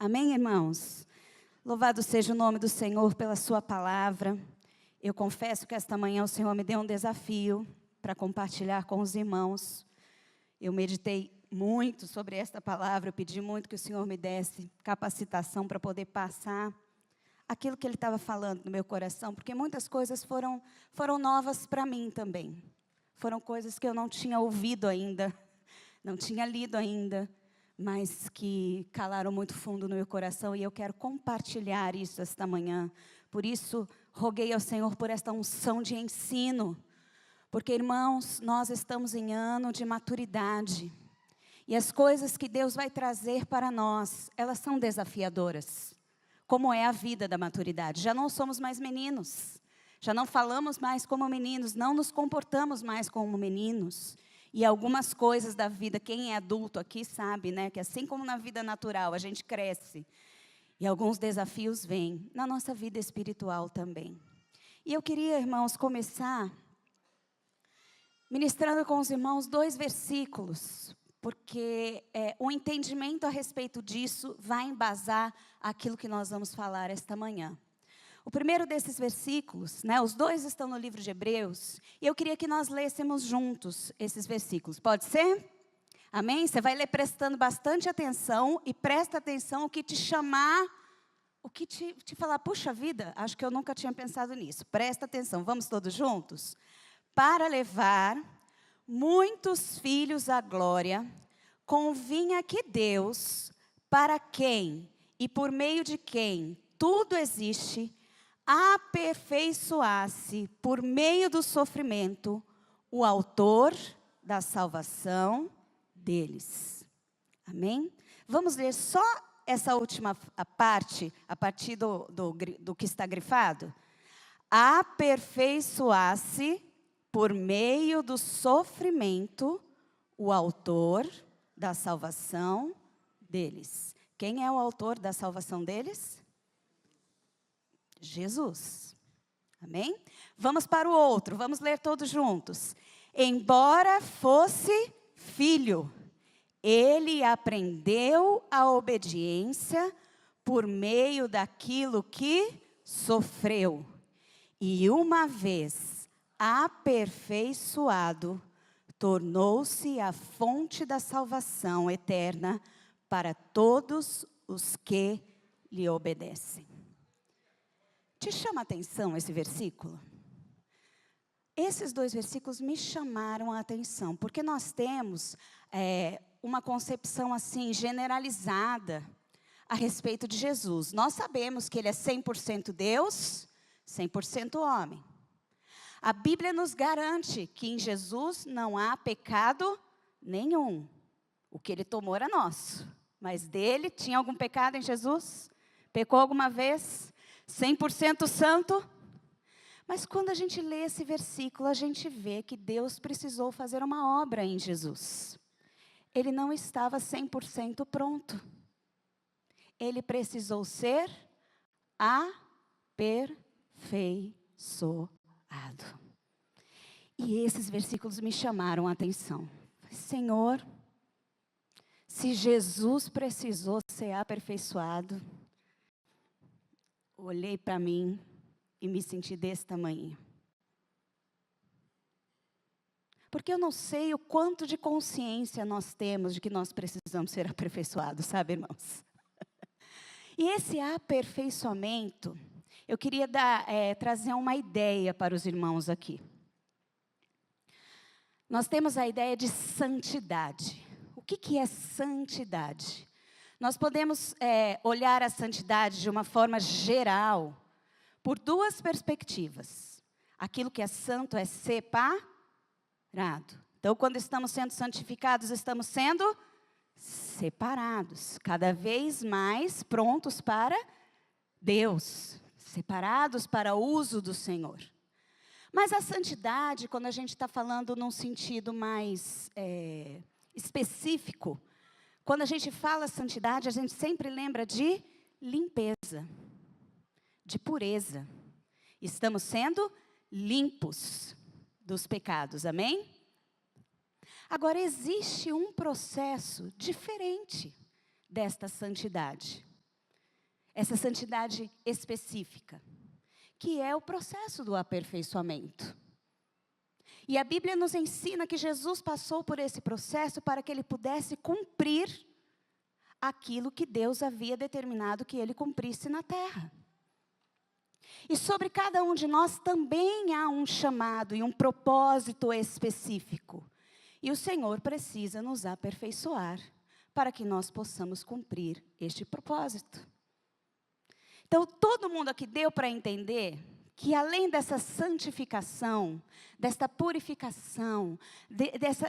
Amém, irmãos? Louvado seja o nome do Senhor pela sua palavra. Eu confesso que esta manhã o Senhor me deu um desafio para compartilhar com os irmãos. Eu meditei muito sobre esta palavra, eu pedi muito que o Senhor me desse capacitação para poder passar aquilo que Ele estava falando no meu coração, porque muitas coisas foram novas para mim também. Foram coisas que eu não tinha ouvido ainda, não tinha lido ainda, mas que calaram muito fundo no meu coração e eu quero compartilhar isso esta manhã. Por isso, roguei ao Senhor por esta unção de ensino, porque, irmãos, nós estamos em ano de maturidade e as coisas que Deus vai trazer para nós, elas são desafiadoras, como é a vida da maturidade. Já não somos mais meninos, já não falamos mais como meninos, não nos comportamos mais como meninos. E algumas coisas da vida, quem é adulto aqui sabe, né, que assim como na vida natural a gente cresce, e alguns desafios vêm, na nossa vida espiritual também. E eu queria, irmãos, começar ministrando com os irmãos 2 versículos, porque o entendimento a respeito disso vai embasar aquilo que nós vamos falar esta manhã. O primeiro desses versículos, né, os 2 estão no livro de Hebreus, e eu queria que nós lêssemos juntos esses versículos. Pode ser? Amém? Você vai ler prestando bastante atenção, e presta atenção o que te chamar, o que te falar, puxa vida, acho que eu nunca tinha pensado nisso. Presta atenção, vamos todos juntos? Para levar muitos filhos à glória, convinha que Deus, para quem e por meio de quem tudo existe, aperfeiçoasse por meio do sofrimento o autor da salvação deles. Amém? Vamos ler só essa última parte, a partir do que está grifado. Aperfeiçoasse por meio do sofrimento o autor da salvação deles. Quem é o autor da salvação deles? Jesus. Amém? Vamos para o outro, vamos ler todos juntos. Embora fosse filho, ele aprendeu a obediência por meio daquilo que sofreu. E uma vez aperfeiçoado, tornou-se a fonte da salvação eterna para todos os que lhe obedecem. Te chama a atenção esse versículo? Esses 2 versículos me chamaram a atenção, porque nós temos uma concepção assim generalizada a respeito de Jesus. Nós sabemos que Ele é 100% Deus, 100% homem. A Bíblia nos garante que em Jesus não há pecado nenhum. O que Ele tomou era nosso, mas dele tinha algum pecado em Jesus? Pecou alguma vez? 100% santo? Mas quando a gente lê esse versículo, a gente vê que Deus precisou fazer uma obra em Jesus. Ele não estava 100% pronto. Ele precisou ser aperfeiçoado. E esses versículos me chamaram a atenção. Senhor, se Jesus precisou ser aperfeiçoado, olhei para mim e me senti desse tamanho. Porque eu não sei o quanto de consciência nós temos de que nós precisamos ser aperfeiçoados, sabe, irmãos? E esse aperfeiçoamento, eu queria trazer uma ideia para os irmãos aqui. Nós temos a ideia de santidade. O que é santidade? Nós podemos olhar a santidade de uma forma geral, por 2 perspectivas. Aquilo que é santo é separado. Então, quando estamos sendo santificados, estamos sendo separados. Cada vez mais prontos para Deus. Separados para o uso do Senhor. Mas a santidade, quando a gente está falando num sentido mais específico, quando a gente fala santidade, a gente sempre lembra de limpeza, de pureza. Estamos sendo limpos dos pecados, amém? Agora, existe um processo diferente desta santidade. essa santidade específica, que é o processo do aperfeiçoamento. E a Bíblia nos ensina que Jesus passou por esse processo para que ele pudesse cumprir aquilo que Deus havia determinado que ele cumprisse na terra. E sobre cada um de nós também há um chamado e um propósito específico. E o Senhor precisa nos aperfeiçoar para que nós possamos cumprir este propósito. Então, todo mundo aqui deu para entender que além dessa santificação, desta purificação,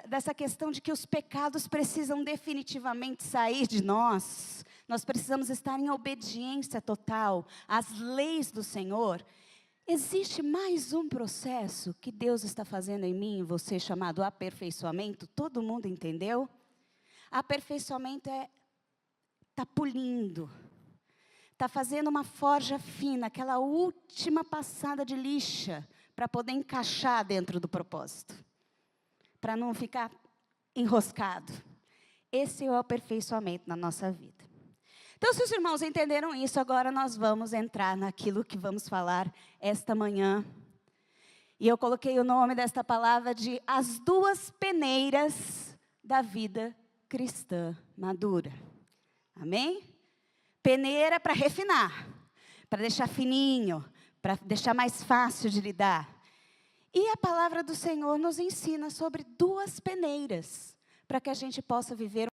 dessa questão de que os pecados precisam definitivamente sair de nós, nós precisamos estar em obediência total às leis do Senhor. Existe mais um processo que Deus está fazendo em mim e você, chamado aperfeiçoamento. Todo mundo entendeu? Aperfeiçoamento está polindo, está fazendo uma forja fina, aquela última passada de lixa, para poder encaixar dentro do propósito, para não ficar enroscado. Esse é o aperfeiçoamento na nossa vida. Então, se os irmãos entenderam isso, agora nós vamos entrar naquilo que vamos falar esta manhã. E eu coloquei o nome desta palavra de as duas peneiras da vida cristã madura. Amém? Peneira para refinar, para deixar fininho, para deixar mais fácil de lidar. E a palavra do Senhor nos ensina sobre duas peneiras, para que a gente possa viver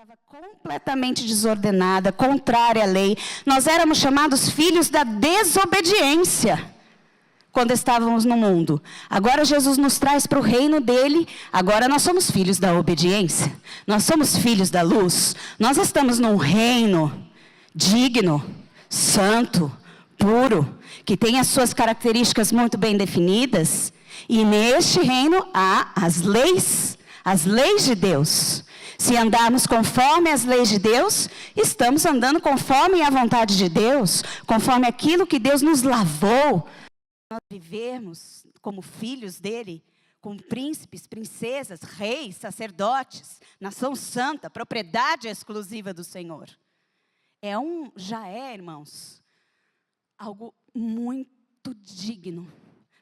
estava completamente desordenada, contrária à lei. Nós éramos chamados filhos da desobediência quando estávamos no mundo. Agora Jesus nos traz para o reino dele. Agora nós somos filhos da obediência. Nós somos filhos da luz. Nós estamos num reino digno, santo, puro, que tem as suas características muito bem definidas. E neste reino há as leis de Deus. Se andarmos conforme as leis de Deus, estamos andando conforme a vontade de Deus, conforme aquilo que Deus nos lavou. Nós vivermos como filhos dele, como príncipes, princesas, reis, sacerdotes, nação santa, propriedade exclusiva do Senhor. Já é, irmãos, algo muito digno.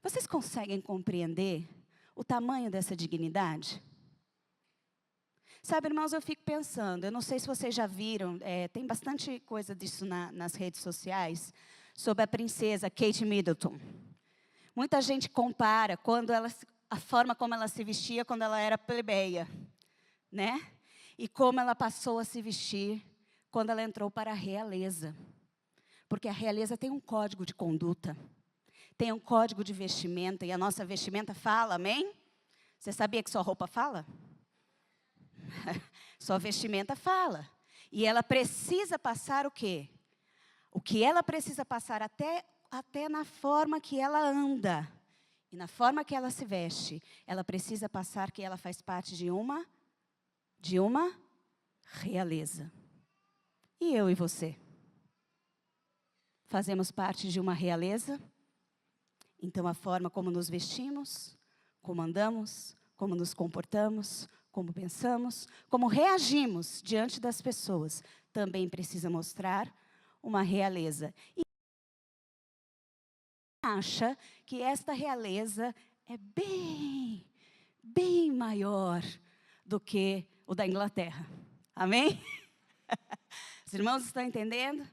Vocês conseguem compreender o tamanho dessa dignidade? Sabe, irmãos, eu fico pensando, eu não sei se vocês já viram, tem bastante coisa disso nas redes sociais, sobre a princesa Kate Middleton. Muita gente compara a forma como ela se vestia quando ela era plebeia, né? E como ela passou a se vestir quando ela entrou para a realeza. Porque a realeza tem um código de conduta, tem um código de vestimenta, e a nossa vestimenta fala, amém? Você sabia que sua roupa fala? Sua vestimenta fala. E ela precisa passar o quê? O que ela precisa passar até na forma que ela anda. E na forma que ela se veste. Ela precisa passar que ela faz parte de uma realeza. E eu e você? Fazemos parte de uma realeza? Então a forma como nos vestimos, como andamos, como nos comportamos, como pensamos, como reagimos diante das pessoas, também precisa mostrar uma realeza. E acha que esta realeza é bem maior do que o da Inglaterra. Amém? Os irmãos estão entendendo?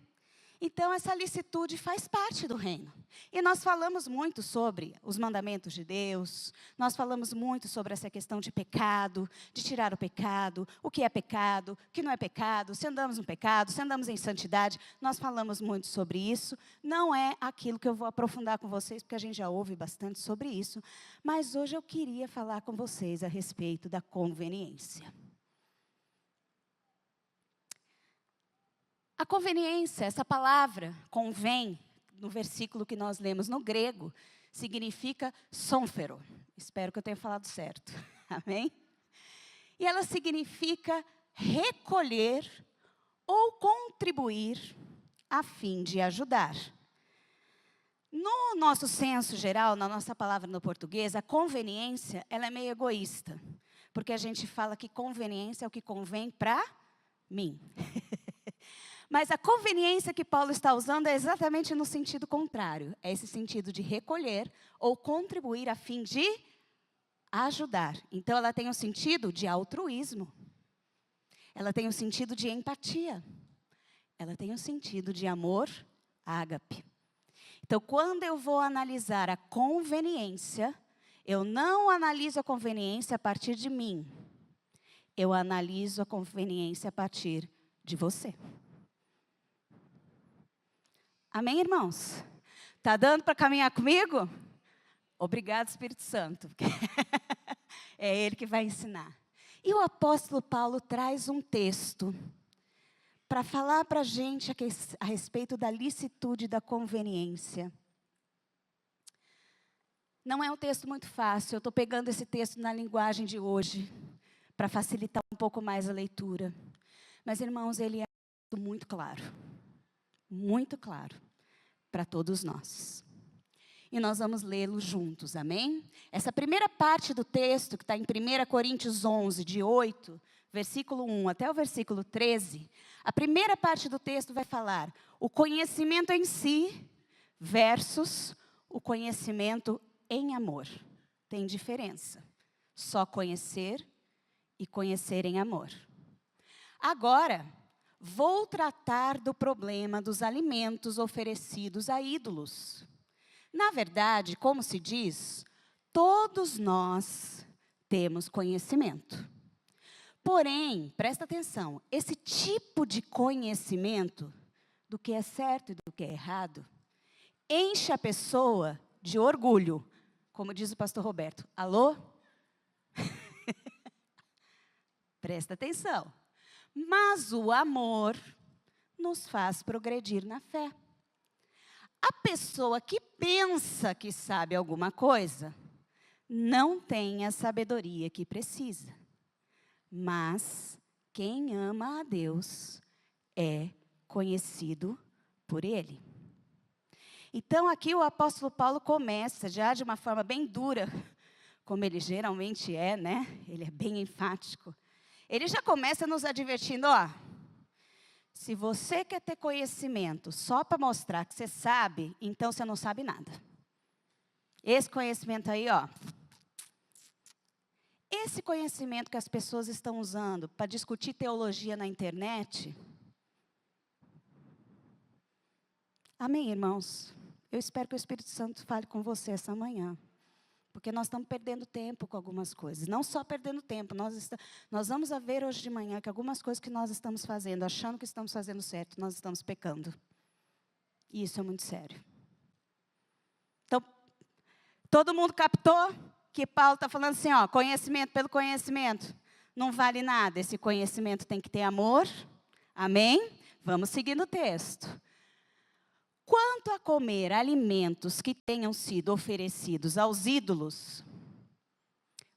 Então, essa licitude faz parte do reino. E nós falamos muito sobre os mandamentos de Deus, nós falamos muito sobre essa questão de pecado, de tirar o que é pecado, o que não é pecado, se andamos no pecado, se andamos em santidade, nós falamos muito sobre isso. Não é aquilo que eu vou aprofundar com vocês, porque a gente já ouve bastante sobre isso, mas hoje eu queria falar com vocês a respeito da conveniência. A conveniência, essa palavra, convém, no versículo que nós lemos no grego, significa sônfero. Espero que eu tenha falado certo. Amém? E ela significa recolher ou contribuir a fim de ajudar. No nosso senso geral, na nossa palavra no português, a conveniência, ela é meio egoísta. Porque a gente fala que conveniência é o que convém para mim. Mas a conveniência que Paulo está usando é exatamente no sentido contrário. É esse sentido de recolher ou contribuir a fim de ajudar. Então, ela tem o sentido de altruísmo. Ela tem o sentido de empatia. Ela tem o sentido de amor ágape. Então, quando eu vou analisar a conveniência, eu não analiso a conveniência a partir de mim. Eu analiso a conveniência a partir de você. Amém, irmãos? Está dando para caminhar comigo? Obrigado, Espírito Santo. É Ele que vai ensinar. E o apóstolo Paulo traz um texto para falar para a gente a respeito da licitude da conveniência. Não é um texto muito fácil, eu estou pegando esse texto na linguagem de hoje, para facilitar um pouco mais a leitura. Mas, irmãos, ele é muito claro para todos nós. E nós vamos lê-lo juntos, amém? Essa primeira parte do texto, que está em 1 Coríntios 11, de 8, versículo 1 até o versículo 13, a primeira parte do texto vai falar o conhecimento em si versus o conhecimento em amor. Tem diferença. Só conhecer e conhecer em amor. Agora, vou tratar do problema dos alimentos oferecidos a ídolos. Na verdade, como se diz, todos nós temos conhecimento. Porém, presta atenção, esse tipo de conhecimento do que é certo e do que é errado, enche a pessoa de orgulho, como diz o pastor Roberto. Alô? Presta atenção. Mas o amor nos faz progredir na fé. A pessoa que pensa que sabe alguma coisa, não tem a sabedoria que precisa. Mas quem ama a Deus é conhecido por Ele. Então, aqui o apóstolo Paulo começa já de uma forma bem dura, como ele geralmente é, né? Ele é bem enfático. Ele já começa nos advertindo, ó, se você quer ter conhecimento só para mostrar que você sabe, então você não sabe nada. Esse conhecimento aí, ó, esse conhecimento que as pessoas estão usando para discutir teologia na internet, amém, irmãos? Eu espero que o Espírito Santo fale com você essa manhã. Porque nós estamos perdendo tempo com algumas coisas. Não só perdendo tempo, nós vamos ver hoje de manhã que algumas coisas que nós estamos fazendo, achando que estamos fazendo certo, nós estamos pecando. E isso é muito sério. Então, todo mundo captou que Paulo está falando assim, ó, conhecimento pelo conhecimento não vale nada. Esse conhecimento tem que ter amor. Amém? Vamos seguir no texto. Quanto a comer alimentos que tenham sido oferecidos aos ídolos,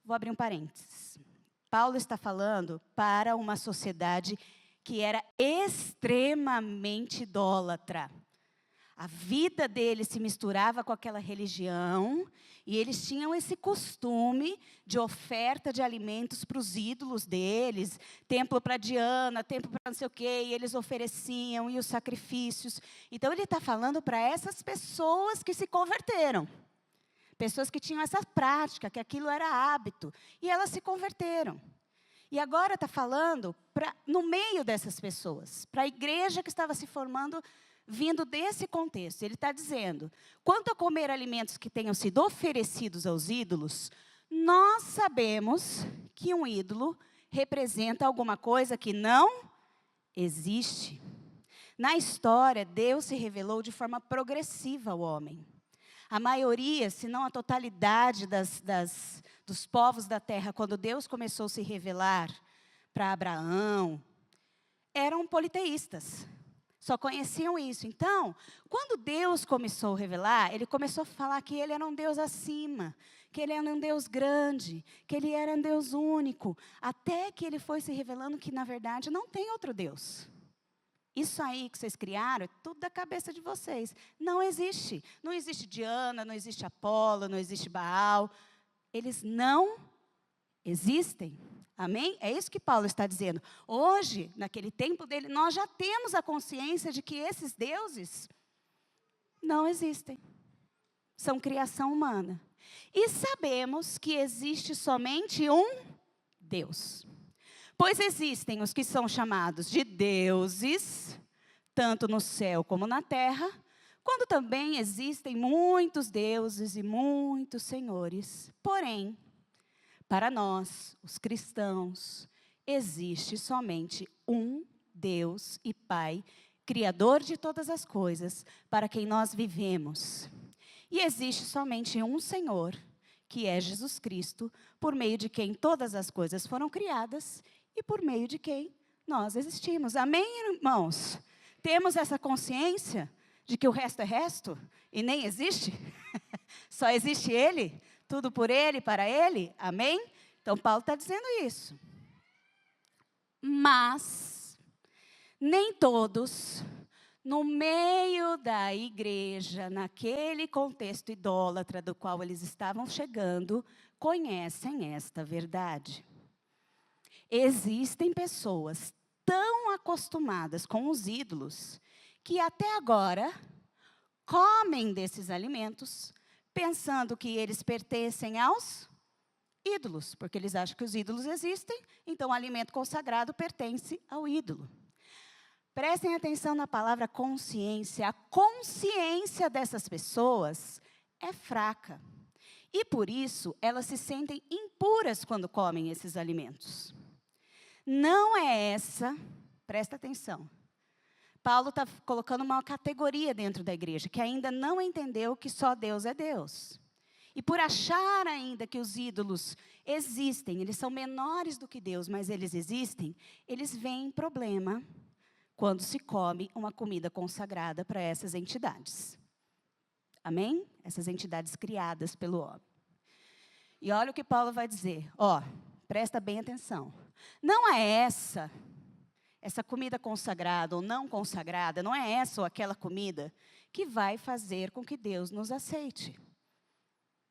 vou abrir um parênteses. Paulo está falando para uma sociedade que era extremamente idólatra. A vida deles se misturava com aquela religião e eles tinham esse costume de oferta de alimentos para os ídolos deles, templo para Diana, templo para não sei o quê, e eles ofereciam, e os sacrifícios. Então, ele está falando para essas pessoas que se converteram. Pessoas que tinham essa prática, que aquilo era hábito, e elas se converteram. E agora está falando no meio dessas pessoas, para a igreja que estava se formando, vindo desse contexto. Ele está dizendo, quanto a comer alimentos que tenham sido oferecidos aos ídolos, nós sabemos que um ídolo representa alguma coisa que não existe. Na história, Deus se revelou de forma progressiva ao homem. A maioria, se não a totalidade dos povos da terra, quando Deus começou a se revelar para Abraão, eram politeístas. Só conheciam isso. Então, quando Deus começou a revelar, Ele começou a falar que Ele era um Deus acima, que Ele era um Deus grande, que Ele era um Deus único, até que Ele foi se revelando que, na verdade, não tem outro Deus. Isso aí que vocês criaram é tudo da cabeça de vocês. Não existe. Não existe Diana, não existe Apolo, não existe Baal. Eles não existem. Amém? É isso que Paulo está dizendo. Hoje, naquele tempo dele, nós já temos a consciência de que esses deuses não existem. São criação humana. E sabemos que existe somente um Deus. Pois existem os que são chamados de deuses, tanto no céu como na terra, quando também existem muitos deuses e muitos senhores. Porém, para nós, os cristãos, existe somente um Deus e Pai, Criador de todas as coisas, para quem nós vivemos. E existe somente um Senhor, que é Jesus Cristo, por meio de quem todas as coisas foram criadas e por meio de quem nós existimos. Amém, irmãos? Temos essa consciência de que o resto é resto e nem existe? Só existe Ele? Tudo por Ele, para Ele? Amém? Então, Paulo está dizendo isso. Mas, nem todos, no meio da igreja, naquele contexto idólatra do qual eles estavam chegando, conhecem esta verdade. Existem pessoas tão acostumadas com os ídolos, que até agora comem desses alimentos, pensando que eles pertencem aos ídolos, porque eles acham que os ídolos existem, então o alimento consagrado pertence ao ídolo. Prestem atenção na palavra consciência. A consciência dessas pessoas é fraca. E por isso, elas se sentem impuras quando comem esses alimentos. Não é essa, presta atenção. Paulo está colocando uma categoria dentro da igreja, que ainda não entendeu que só Deus é Deus. E por achar ainda que os ídolos existem, eles são menores do que Deus, mas eles existem, eles veem problema quando se come uma comida consagrada para essas entidades. Amém? Essas entidades criadas pelo homem. E olha o que Paulo vai dizer. Ó, presta bem atenção. Não é essa comida consagrada ou não consagrada, não é essa ou aquela comida que vai fazer com que Deus nos aceite.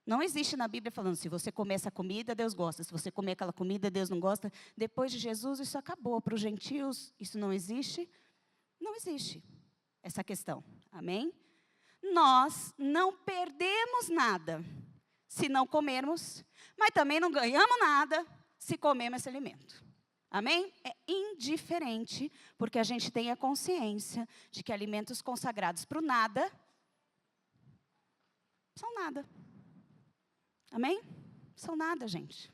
Não existe na Bíblia falando, se você comer essa comida, Deus gosta. Se você comer aquela comida, Deus não gosta. Depois de Jesus, isso acabou. Para os gentios, isso não existe. Não existe essa questão. Amém? Nós não perdemos nada se não comermos, mas também não ganhamos nada se comermos esse alimento. Amém? É indiferente, porque a gente tem a consciência de que alimentos consagrados para o nada são nada. Amém? São nada, gente.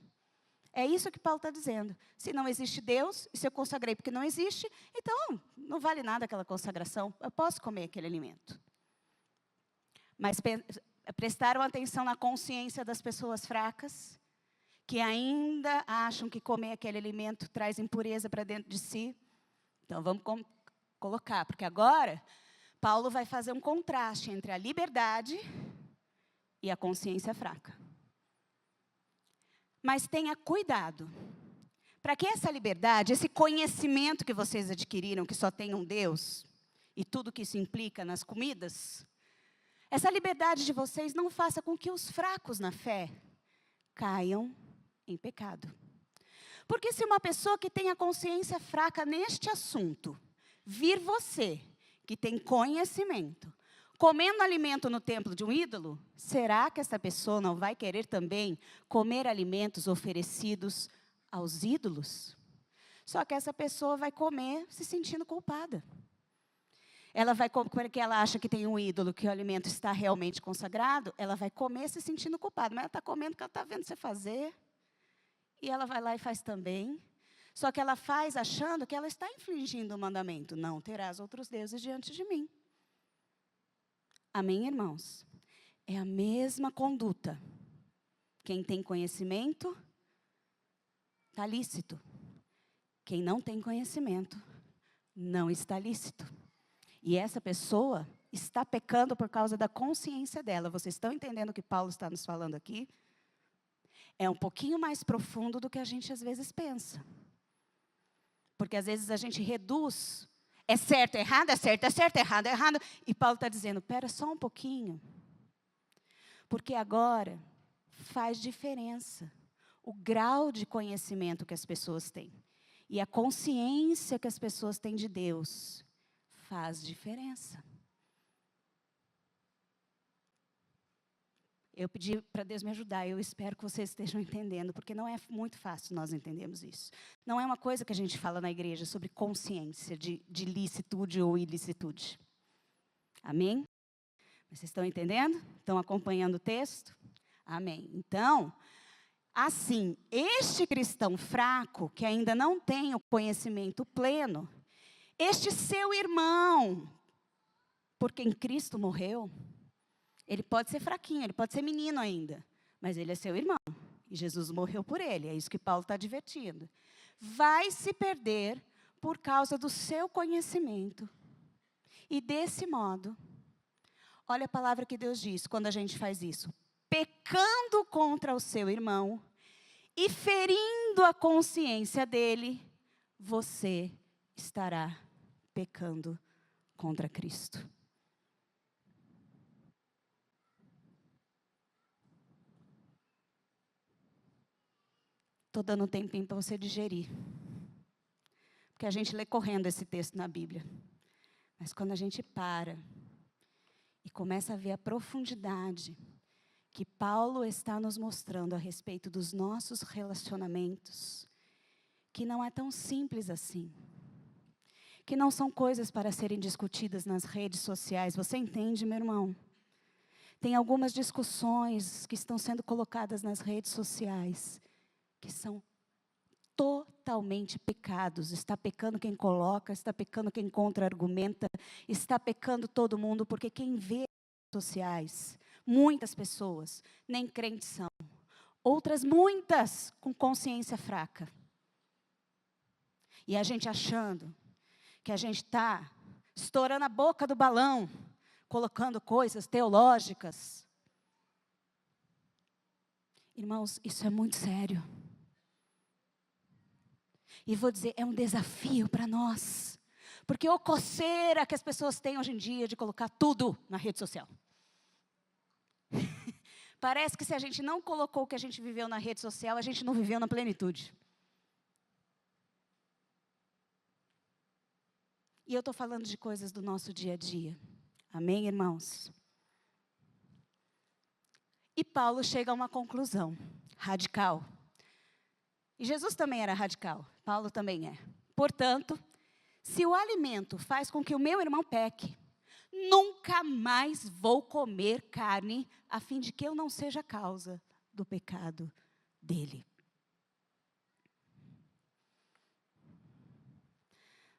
É isso que Paulo está dizendo. Se não existe Deus, e se eu consagrei porque não existe, então não vale nada aquela consagração. Eu posso comer aquele alimento. Mas prestaram atenção na consciência das pessoas fracas, que ainda acham que comer aquele alimento traz impureza para dentro de si. Então, vamos colocar, porque agora, Paulo vai fazer um contraste entre a liberdade e a consciência fraca. Mas tenha cuidado, para que essa liberdade, esse conhecimento que vocês adquiriram, que só tem um Deus, e tudo que isso implica nas comidas, essa liberdade de vocês não faça com que os fracos na fé caiam em pecado. Porque se uma pessoa que tem a consciência fraca neste assunto, vir você, que tem conhecimento, comendo alimento no templo de um ídolo, será que essa pessoa não vai querer também comer alimentos oferecidos aos ídolos? Só que essa pessoa vai comer se sentindo culpada. Ela vai comer porque ela acha que tem um ídolo, que o alimento está realmente consagrado, ela vai comer se sentindo culpada. Mas ela está comendo porque ela está vendo você fazer. E ela vai lá e faz também. Só que ela faz achando que ela está infringindo o mandamento. Não terás outros deuses diante de mim. Amém, irmãos? É a mesma conduta. Quem tem conhecimento, está lícito. Quem não tem conhecimento, não está lícito. E essa pessoa está pecando por causa da consciência dela. Vocês estão entendendo o que Paulo está nos falando aqui? É um pouquinho mais profundo do que a gente às vezes pensa. Porque às vezes a gente reduz, é certo, é errado, é certo, é certo, é errado, é errado. E Paulo está dizendo, espera só um pouquinho. Porque agora faz diferença o grau de conhecimento que as pessoas têm. E a consciência que as pessoas têm de Deus faz diferença. Eu pedi para Deus me ajudar, eu espero que vocês estejam entendendo, porque não é muito fácil nós entendermos isso. Não é uma coisa que a gente fala na igreja sobre consciência de licitude ou ilicitude. Amém? Vocês estão entendendo? Estão acompanhando o texto? Amém. Então, assim, este cristão fraco, que ainda não tem o conhecimento pleno, este seu irmão, por quem Cristo morreu, ele pode ser fraquinho, ele pode ser menino ainda, mas ele é seu irmão. E Jesus morreu por ele, é isso que Paulo está advertindo. Vai se perder por causa do seu conhecimento. E desse modo, olha a palavra que Deus diz quando a gente faz isso. Pecando contra o seu irmão e ferindo a consciência dele, você estará pecando contra Cristo. Estou dando um tempinho para você digerir. Porque a gente lê correndo esse texto na Bíblia. Mas quando a gente para e começa a ver a profundidade que Paulo está nos mostrando a respeito dos nossos relacionamentos, que não é tão simples assim. Que não são coisas para serem discutidas nas redes sociais. Você entende, meu irmão? Tem algumas discussões que estão sendo colocadas nas redes sociais que são totalmente pecados. Está pecando quem coloca, está pecando quem contra-argumenta, está pecando todo mundo, porque quem vê as redes sociais, muitas pessoas, nem crentes são. Outras, muitas, com consciência fraca. E a gente achando que a gente está estourando a boca do balão, colocando coisas teológicas. Irmãos, isso é muito sério. E vou dizer, é um desafio para nós. Porque o coceira que as pessoas têm hoje em dia de colocar tudo na rede social. Parece que se a gente não colocou o que a gente viveu na rede social, a gente não viveu na plenitude. E eu estou falando de coisas do nosso dia a dia. Amém, irmãos? E Paulo chega a uma conclusão radical. E Jesus também era radical. Paulo também é. Portanto, se o alimento faz com que o meu irmão peque, nunca mais vou comer carne, a fim de que eu não seja causa do pecado dele.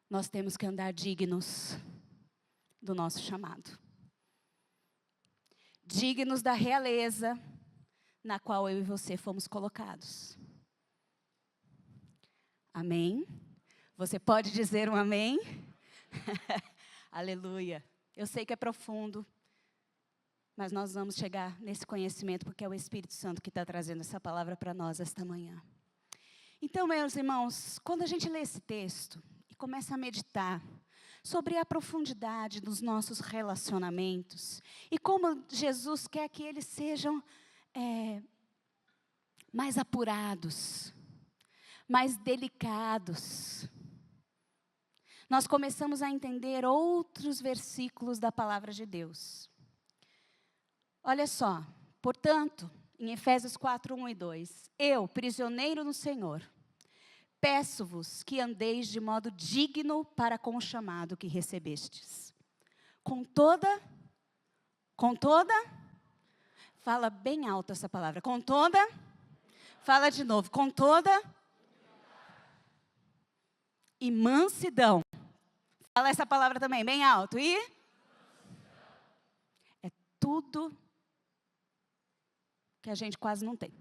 Nós temos que andar dignos do nosso chamado. dignos da realeza na qual eu e você fomos colocados. Amém? Você pode dizer um amém? Aleluia. Eu sei que é profundo, mas nós vamos chegar nesse conhecimento, porque é o Espírito Santo que está trazendo essa palavra para nós esta manhã. Então, meus irmãos, quando a gente lê esse texto e começa a meditar sobre a profundidade dos nossos relacionamentos e como Jesus quer que eles sejam mais apurados, mais delicados, nós começamos a entender outros versículos da palavra de Deus. Olha só, portanto, em Efésios 4, 1 e 2, eu, prisioneiro no Senhor, peço-vos que andeis de modo digno para com o chamado que recebestes. Com toda, fala bem alto essa palavra, com toda, fala de novo, com toda e mansidão. Fala essa palavra também, bem alto. E? É tudo que a gente quase não tem.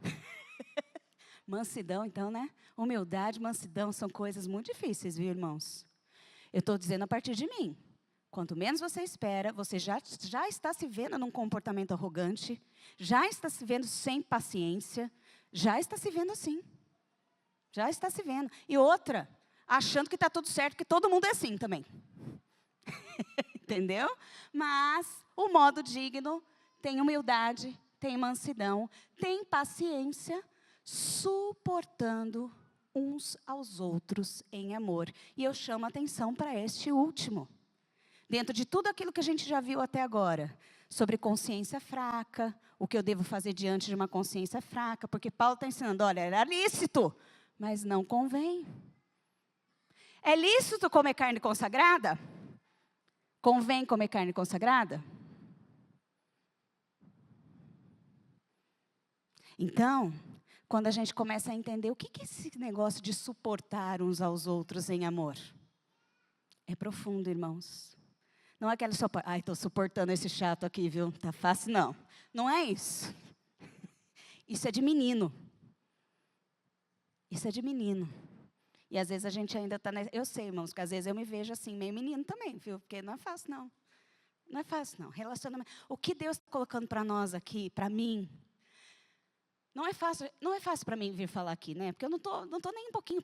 Mansidão, então, né? Humildade, mansidão são coisas muito difíceis, viu, irmãos? Eu estou dizendo a partir de mim. Quanto menos você espera, você já está se vendo num comportamento arrogante, já está se vendo sem paciência, já está se vendo assim. Já está se vendo. E outra, achando que está tudo certo, que todo mundo é assim também. Entendeu? Mas o modo digno tem humildade, tem mansidão, tem paciência, suportando uns aos outros em amor. E eu chamo a atenção para este último. Dentro de tudo aquilo que a gente já viu até agora, sobre consciência fraca, o que eu devo fazer diante de uma consciência fraca, porque Paulo está ensinando, olha, era lícito, mas não convém. É lícito comer carne consagrada? Convém comer carne consagrada? Então, quando a gente começa a entender o que é esse negócio de suportar uns aos outros em amor, é profundo, irmãos. Não é aquela só, ai, estou suportando esse chato aqui, viu? Tá fácil, não. Não é isso. Isso é de menino. Isso é de menino. E às vezes a gente ainda está... Eu sei, irmãos, que às vezes eu me vejo assim, meio menino também, viu? Porque não é fácil, não. Não é fácil, não. Relacionamento. O que Deus está colocando para nós aqui, para mim, não é fácil para mim vir falar aqui, né? Porque eu não tô nem um pouquinho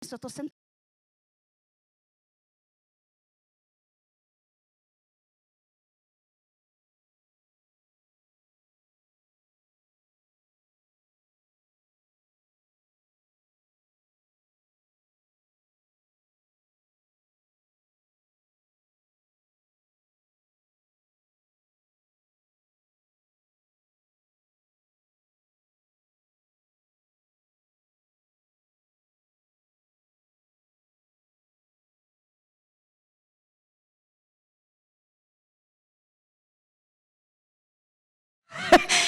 isso, eu estou sendo...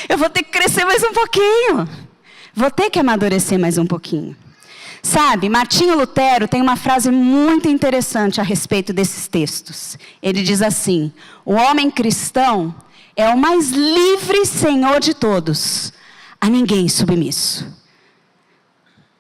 Eu vou ter que crescer mais um pouquinho. Vou ter que amadurecer mais um pouquinho. Sabe, Martinho Lutero tem uma frase muito interessante a respeito desses textos. Ele diz assim: o homem cristão é o mais livre senhor de todos, a ninguém submisso.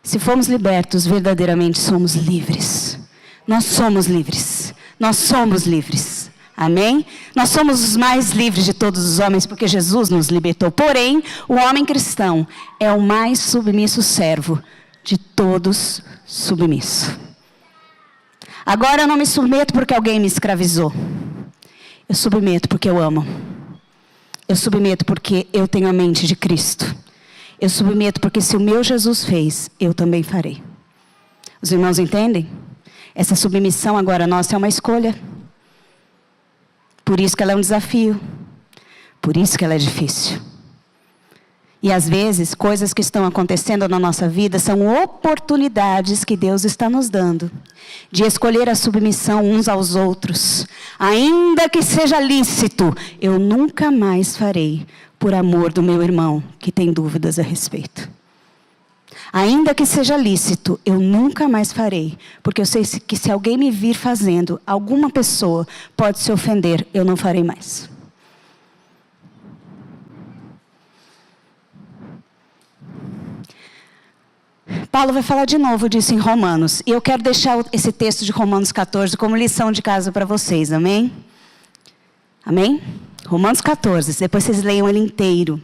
Se formos libertos, verdadeiramente somos livres. Nós somos livres. Nós somos livres. Amém? Nós somos os mais livres de todos os homens, porque Jesus nos libertou. Porém, o homem cristão é o mais submisso servo de todos submisso. Agora eu não me submeto porque alguém me escravizou. Eu submeto porque eu amo. Eu submeto porque eu tenho a mente de Cristo. Eu submeto porque se o meu Jesus fez, eu também farei. Os irmãos entendem? Essa submissão agora nossa é uma escolha. Por isso que ela é um desafio. Por isso que ela é difícil. E às vezes, coisas que estão acontecendo na nossa vida são oportunidades que Deus está nos dando de escolher a submissão uns aos outros. Ainda que seja lícito, eu nunca mais farei por amor do meu irmão que tem dúvidas a respeito. Ainda que seja lícito, eu nunca mais farei, porque eu sei que se alguém me vir fazendo, alguma pessoa pode se ofender, eu não farei mais. Paulo vai falar de novo disso em Romanos. E eu quero deixar esse texto de Romanos 14 como lição de casa para vocês, amém? Amém? Romanos 14, depois vocês leiam ele inteiro.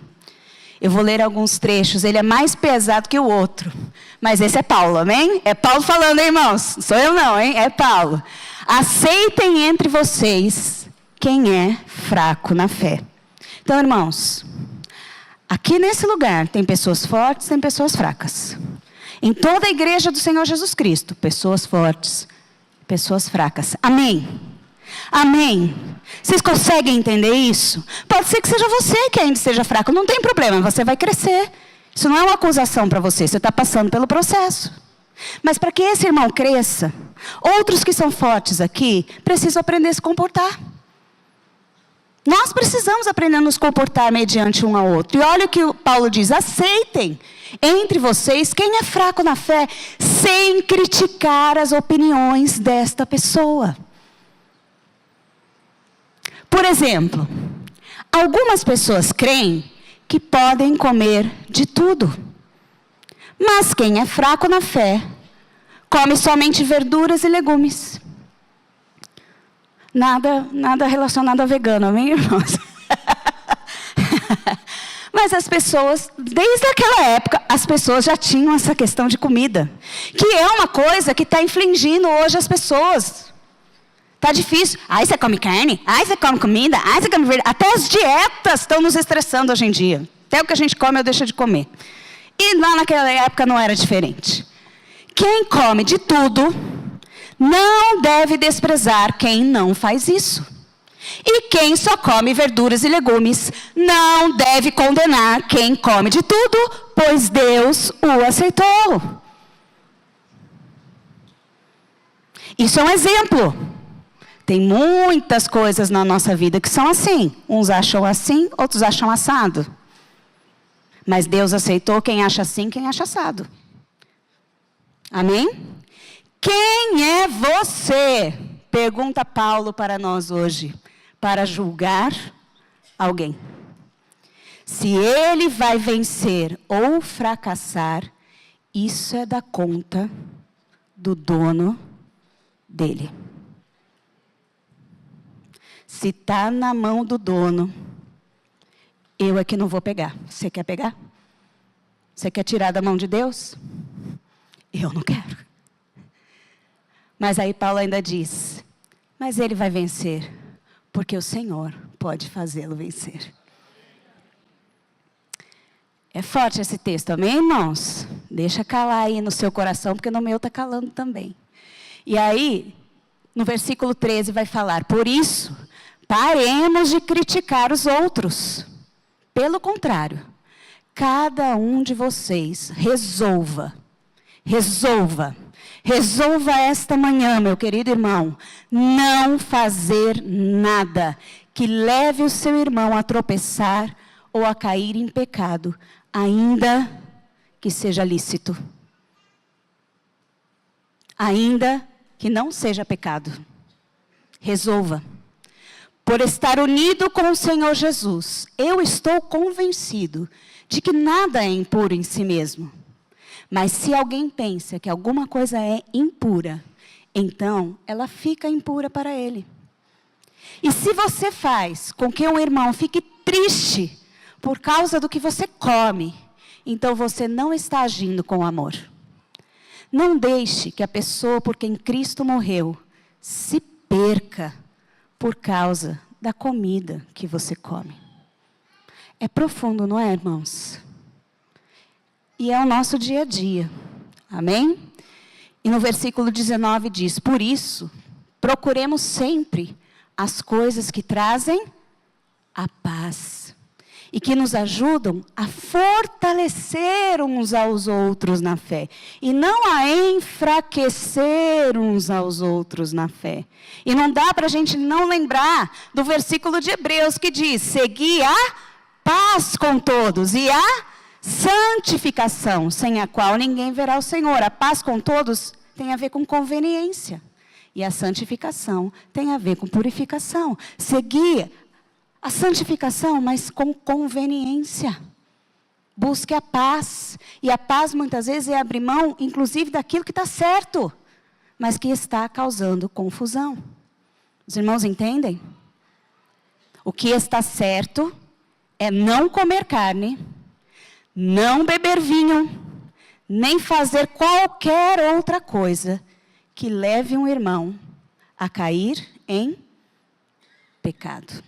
Eu vou ler alguns trechos, ele é mais pesado que o outro. Mas esse é Paulo, amém? É Paulo falando, hein, irmãos? Sou eu não, hein? É Paulo. Aceitem entre vocês quem é fraco na fé. Então, irmãos, aqui nesse lugar tem pessoas fortes, tem pessoas fracas. Em toda a igreja do Senhor Jesus Cristo, pessoas fortes, pessoas fracas. Amém? Amém? Vocês conseguem entender isso? Pode ser que seja você que ainda esteja fraco, não tem problema, você vai crescer. Isso não é uma acusação para você, você está passando pelo processo. Mas para que esse irmão cresça, outros que são fortes aqui, precisam aprender a se comportar. Nós precisamos aprender a nos comportar mediante um ao outro. E olha o que o Paulo diz, aceitem entre vocês quem é fraco na fé, sem criticar as opiniões desta pessoa. Por exemplo, algumas pessoas creem que podem comer de tudo. Mas quem é fraco na fé, come somente verduras e legumes. Nada relacionado a vegano, amém, irmãos? Mas as pessoas, desde aquela época, as pessoas já tinham essa questão de comida. Que é uma coisa que está infligindo hoje as pessoas. Está difícil. Aí você come carne, aí você come comida, aí você come verdura. Até as dietas estão nos estressando hoje em dia. Até o que a gente come, eu deixo de comer. E lá naquela época não era diferente. Quem come de tudo, não deve desprezar quem não faz isso. E quem só come verduras e legumes, não deve condenar quem come de tudo, pois Deus o aceitou. Isso é um exemplo. Tem muitas coisas na nossa vida que são assim. Uns acham assim, outros acham assado. Mas Deus aceitou quem acha assim, quem acha assado. Amém? Quem é você? Pergunta Paulo para nós hoje. Para julgar alguém. Se ele vai vencer ou fracassar, isso é da conta do dono dele. Se está na mão do dono, eu é que não vou pegar. Você quer pegar? Você quer tirar da mão de Deus? Eu não quero. Mas aí Paulo ainda diz, mas ele vai vencer, porque o Senhor pode fazê-lo vencer. É forte esse texto, amém, irmãos? Deixa calar aí no seu coração, porque no meu está calando também. E aí, no versículo 13 vai falar, por isso, paremos de criticar os outros. Pelo contrário, cada um de vocês resolva esta manhã, meu querido irmão, não fazer nada que leve o seu irmão a tropeçar ou a cair em pecado, ainda que seja lícito. Ainda que não seja pecado. Resolva. Por estar unido com o Senhor Jesus, eu estou convencido de que nada é impuro em si mesmo. Mas se alguém pensa que alguma coisa é impura, então ela fica impura para ele. E se você faz com que um irmão fique triste por causa do que você come, então você não está agindo com amor. Não deixe que a pessoa por quem Cristo morreu se perca por causa da comida que você come. É profundo, não é, irmãos? E é o nosso dia a dia. Amém? E no versículo 19 diz, por isso, procuremos sempre as coisas que trazem a paz. E que nos ajudam a fortalecer uns aos outros na fé. E não a enfraquecer uns aos outros na fé. E não dá para a gente não lembrar do versículo de Hebreus que diz, segui a paz com todos e a santificação, sem a qual ninguém verá o Senhor. A paz com todos tem a ver com conveniência. E a santificação tem a ver com purificação. Seguir a santificação, mas com conveniência. Busque a paz. E a paz, muitas vezes, é abrir mão, inclusive, daquilo que está certo, mas que está causando confusão. Os irmãos entendem? O que está certo é não comer carne, não beber vinho, nem fazer qualquer outra coisa que leve um irmão a cair em pecado.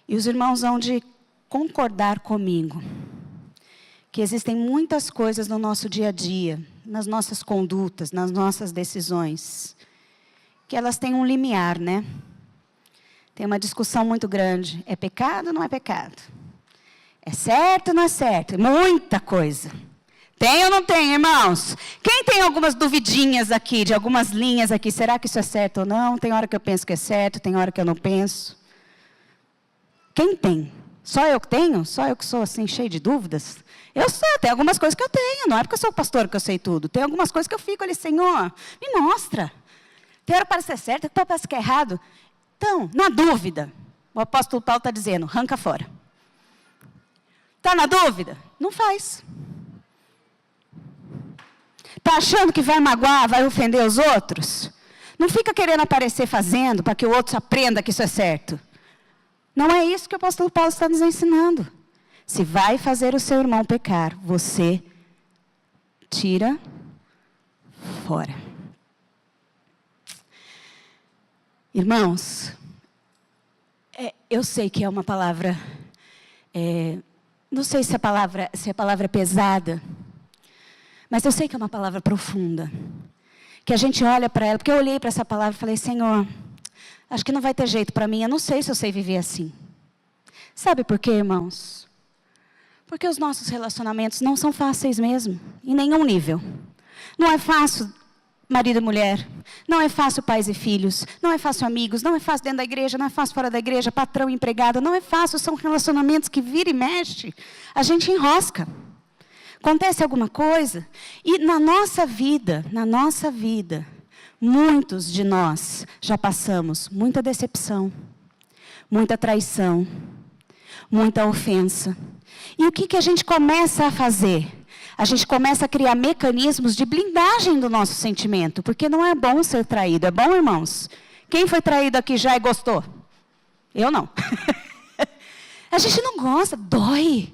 E os irmãos vão de concordar comigo que existem muitas coisas no nosso dia a dia, nas nossas condutas, nas nossas decisões, que elas têm um limiar, né? Tem uma discussão muito grande. É pecado ou não é pecado? É certo ou não é certo? Muita coisa. Tem ou não tem, irmãos? Quem tem algumas duvidinhas aqui, de algumas linhas aqui? Será que isso é certo ou não? Tem hora que eu penso que é certo, tem hora que eu não penso. Quem tem? Só eu que tenho? Só eu que sou assim, cheio de dúvidas? Eu sei, tem algumas coisas que eu tenho. Não é porque eu sou pastor que eu sei tudo. Tem algumas coisas que eu fico ali, Senhor, me mostra. Tem hora que parece ser certo, tem hora que parece que é errado. Então, na dúvida, o apóstolo Paulo está dizendo, arranca fora. Está na dúvida? Não faz. Está achando que vai magoar, vai ofender os outros? Não fica querendo aparecer fazendo para que o outro aprenda que isso é certo. Não é isso que o apóstolo Paulo está nos ensinando. Se vai fazer o seu irmão pecar, você tira fora. Irmãos, eu sei que é uma palavra, não sei se a palavra é pesada, mas eu sei que é uma palavra profunda. Que a gente olha para ela, porque eu olhei para essa palavra e falei, Senhor, acho que não vai ter jeito para mim, eu não sei se eu sei viver assim. Sabe por quê, irmãos? Porque os nossos relacionamentos não são fáceis mesmo, em nenhum nível. Não é fácil marido e mulher, não é fácil pais e filhos, não é fácil amigos, não é fácil dentro da igreja, não é fácil fora da igreja, patrão e empregado, não é fácil, são relacionamentos que vira e mexe, a gente enrosca. Acontece alguma coisa, e na nossa vida, muitos de nós já passamos muita decepção, muita traição, muita ofensa. E o que a gente começa a fazer? A gente começa a criar mecanismos de blindagem do nosso sentimento, porque não é bom ser traído, é bom, irmãos? Quem foi traído aqui já e gostou? Eu não. A gente não gosta, dói.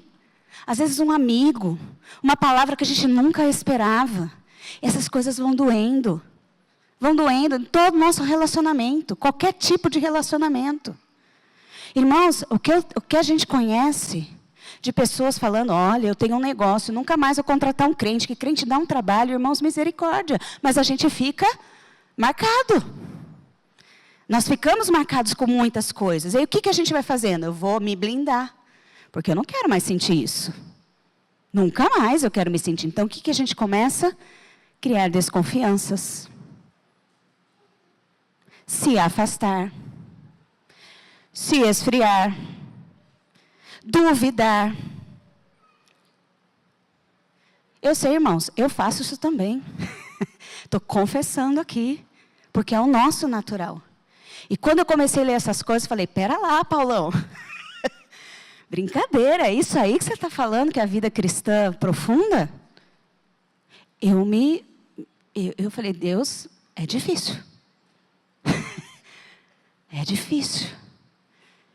Às vezes um amigo, uma palavra que a gente nunca esperava. Essas coisas vão doendo em todo o nosso relacionamento, qualquer tipo de relacionamento. Irmãos, o que a gente conhece de pessoas falando, olha, eu tenho um negócio, nunca mais vou contratar um crente, que crente dá um trabalho, irmãos, misericórdia. Mas a gente fica marcado. Nós ficamos marcados com muitas coisas. E aí o que a gente vai fazendo? Eu vou me blindar, porque eu não quero mais sentir isso. Nunca mais eu quero me sentir. Então o que a gente começa? Criar desconfianças. Se afastar. Se esfriar. Duvidar. Eu sei, irmãos, eu faço isso também. Estou confessando aqui, porque é o nosso natural. E quando eu comecei a ler essas coisas, falei, pera lá, Paulão. Brincadeira, é isso aí que você está falando, que é a vida cristã profunda? Eu falei, Deus, é difícil. É difícil.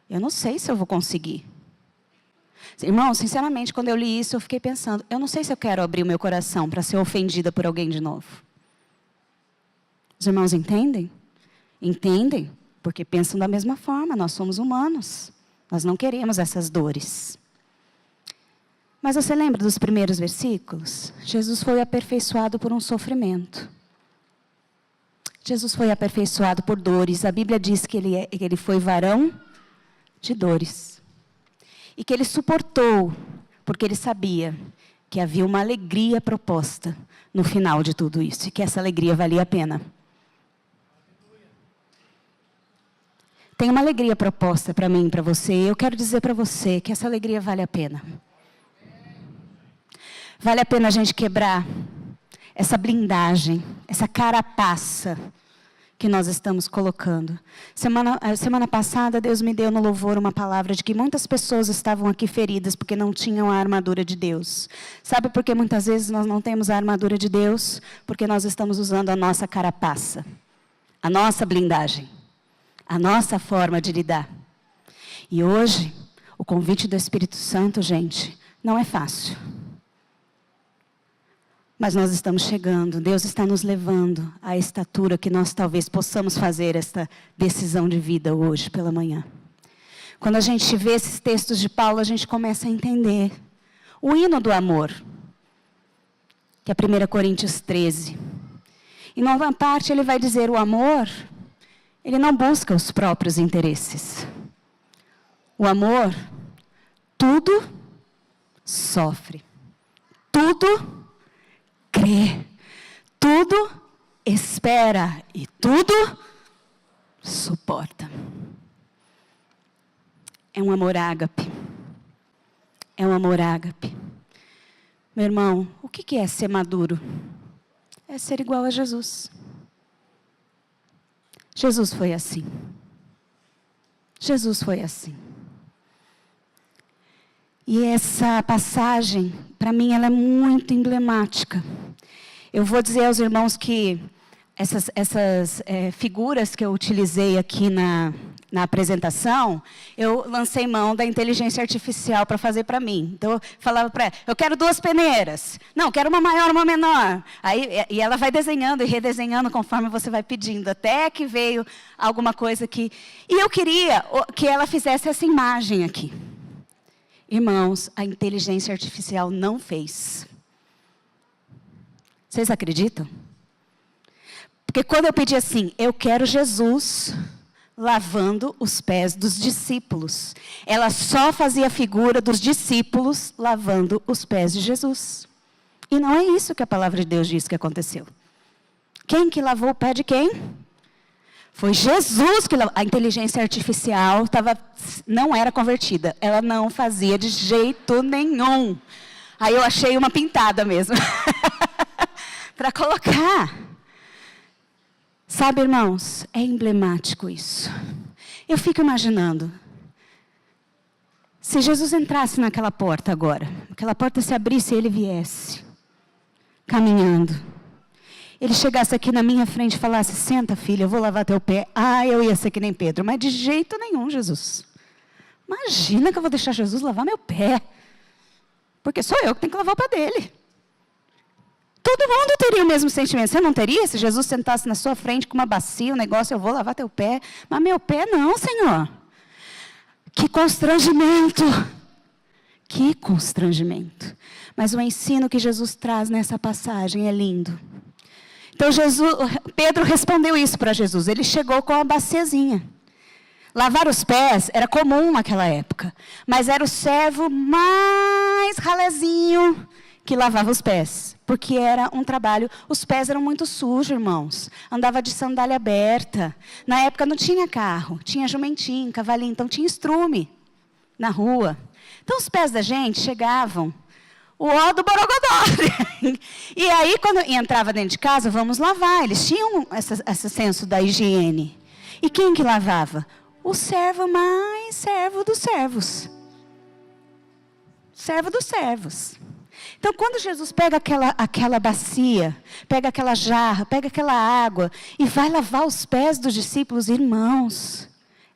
Eu não sei se eu vou conseguir. Irmão, sinceramente, quando eu li isso, eu fiquei pensando, eu não sei se eu quero abrir o meu coração para ser ofendida por alguém de novo. Os irmãos entendem? Entendem? Porque pensam da mesma forma, nós somos humanos. Nós não queremos essas dores. Mas você lembra dos primeiros versículos? Jesus foi aperfeiçoado por um sofrimento. Jesus foi aperfeiçoado por dores. A Bíblia diz que ele foi varão de dores. E que ele suportou, porque ele sabia que havia uma alegria proposta no final de tudo isso. E que essa alegria valia a pena. Tem uma alegria proposta para mim e para você. Eu quero dizer para você que essa alegria vale a pena. Vale a pena a gente quebrar essa blindagem, essa carapaça que nós estamos colocando. Semana passada, Deus me deu no louvor uma palavra de que muitas pessoas estavam aqui feridas porque não tinham a armadura de Deus. Sabe por que muitas vezes nós não temos a armadura de Deus? Porque nós estamos usando a nossa carapaça, a nossa blindagem, a nossa forma de lidar. E hoje, o convite do Espírito Santo, gente, não é fácil. Mas nós estamos chegando, Deus está nos levando à estatura que nós talvez possamos fazer esta decisão de vida hoje pela manhã. Quando a gente vê esses textos de Paulo, a gente começa a entender o hino do amor, que é 1 Coríntios 13. E numa parte ele vai dizer, o amor, ele não busca os próprios interesses. O amor, tudo sofre, tudo crê, tudo espera e tudo suporta. É um amor ágape. É um amor ágape. Meu irmão, o que é ser maduro? É ser igual a Jesus. Jesus foi assim. Jesus foi assim. E essa passagem, para mim, ela é muito emblemática. Eu vou dizer aos irmãos que essas figuras que eu utilizei aqui na apresentação, eu lancei mão da inteligência artificial para fazer para mim. Então, eu falava para ela, eu quero 2 peneiras. Não, quero uma maior, uma menor. E ela vai desenhando e redesenhando conforme você vai pedindo, até que veio alguma coisa que... E eu queria que ela fizesse essa imagem aqui. Irmãos, a inteligência artificial não fez. Vocês acreditam? Porque quando eu pedi assim, eu quero Jesus lavando os pés dos discípulos. Ela só fazia a figura dos discípulos lavando os pés de Jesus. E não é isso que a palavra de Deus diz que aconteceu. Quem que lavou o pé de quem? Foi Jesus que lavou. A inteligência artificial não era convertida. Ela não fazia de jeito nenhum. Aí eu achei uma pintada mesmo. Para colocar. Sabe, irmãos, é emblemático isso. Eu fico imaginando. Se Jesus entrasse naquela porta agora, aquela porta se abrisse e ele viesse, caminhando. Ele chegasse aqui na minha frente e falasse, senta filha, eu vou lavar teu pé. Ah, eu ia ser que nem Pedro, mas de jeito nenhum, Jesus. Imagina que eu vou deixar Jesus lavar meu pé. Porque sou eu que tenho que lavar o pé dele. Todo mundo teria o mesmo sentimento. Você não teria? Se Jesus sentasse na sua frente com uma bacia, um negócio, eu vou lavar teu pé. Mas meu pé não, Senhor. Que constrangimento. Que constrangimento. Mas o ensino que Jesus traz nessa passagem é lindo. Então Pedro respondeu isso para Jesus. Ele chegou com uma baciazinha. Lavar os pés era comum naquela época. Mas era o servo mais ralezinho que lavava os pés. Porque era um trabalho, os pés eram muito sujos, irmãos. Andava de sandália aberta. Na época não tinha carro, tinha jumentinho, cavalinho, então tinha estrume na rua. Então os pés da gente chegavam, o ó do borogodó. E aí quando entrava dentro de casa, vamos lavar. Eles tinham esse senso da higiene. E quem que lavava? O servo mais servo dos servos. Servo dos servos. Então, quando Jesus pega aquela bacia, pega aquela jarra, pega aquela água e vai lavar os pés dos discípulos, irmãos,